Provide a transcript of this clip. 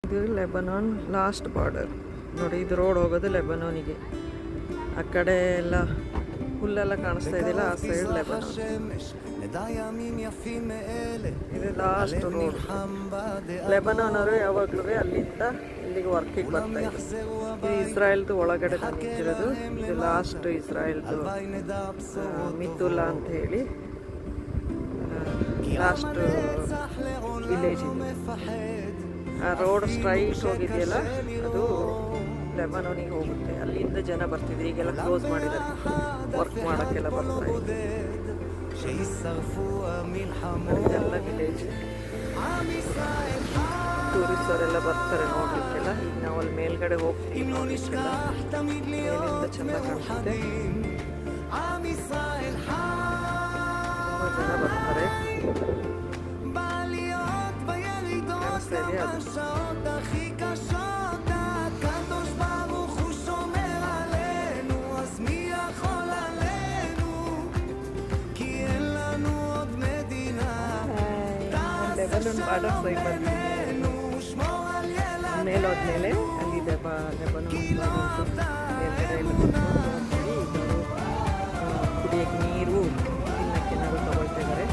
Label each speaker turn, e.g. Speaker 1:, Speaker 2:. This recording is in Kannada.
Speaker 1: ಇದು ಲೆಬನಾನ್ ಲಾಸ್ಟ್ ಬಾರ್ಡರ್ ನೋಡಿ. ಇದು ರೋಡ್ ಹೋಗೋದು ಲೆಬನಾನಿಗೆ. ಆ ಕಡೆ ಎಲ್ಲ ಹುಲ್ಲೆಲ್ಲ ಕಾಣಿಸ್ತಾ ಇದೆಯಲ್ಲ, ಆ ಸೈಡ್ ಲೆಬನಾನ್. ಇದು ಲಾಸ್ಟ್ ರೋಡ್. ಲೆಬನಾನ್ ಅವರು ಯಾವಾಗಲೂ ಅಲ್ಲಿಂದ ಇಲ್ಲಿಗೆ ವರ್ಕಿಗೆ ಬರ್ತಾ ಇದ್ರು. ಇದು ಇಸ್ರಾಯೇಲ್ದು ಒಳಗಡೆ ನಿಂತಿರೋದು. ಇದು ಲಾಸ್ಟ್ ಇಸ್ರಾಯೇಲ್ದು ಮಿತುಲಾ ಅಂತ ಹೇಳಿ ಲಾಸ್ಟ್ ವಿಲೇಜ್ ಇದೆ. ಆ ರೋಡ್ ಸ್ಟ್ರೈಟ್ ಹೋಗಿದೆಯಲ್ಲ, ಅದು ಲೆಬನಾನಿಗೆ ಹೋಗುತ್ತೆ. ಅಲ್ಲಿಂದ ಜನ ಬರ್ತಿದ್ರು. ಈಗೆಲ್ಲ ಕ್ಲೋಸ್ ಮಾಡಿದ್ದಾರೆ, ವರ್ಕ್ ಮಾಡೋಕ್ಕೆಲ್ಲ ಬರ್ತಾ ಇದ್ರು. ಇದೆಲ್ಲ ವಿಲೇಜ್. ಟೂರಿಸ್ಟರೆಲ್ಲ ಬರ್ತಾರೆ ನೋಡ್ಲಿಕ್ಕೆಲ್ಲ. ಈಗ ನಾವು ಅಲ್ಲಿ ಮೇಲ್ಗಡೆ ಹೋಗ್ತೀವಿ ನೋಡ್ಲಿಕ್ಕೆಲ್ಲ. ಮೇಲಿಂದ ಚೆಂದ ಕಾಣಿಸುತ್ತೆ. ತುಂಬ ಜನ ಬರ್ತಾರೆ. ಕಾಣಿಸ್ತಾ ಇದೆ ಅದು. ಲೆಬನಾನ್ ಬಾರ್ಡರ್ ಸೈಡ್ ಬಂದಿದೆ. ಮೇಲೋದ್ಮೇಲೆ ಅಲ್ಲಿದೆ ಲೆಬನಾನ್ ಬಾರ್ಡರ್. ಮೇಲ್ಗಡೆ ಎಲ್ಲ ಕುಡಿಯೋಕ್ಕೆ ನೀರು, ತಿನ್ನಕ್ಕೆ ಏನಾದ್ರು ತಗೊಳ್ತಿದ್ದಾರೆ.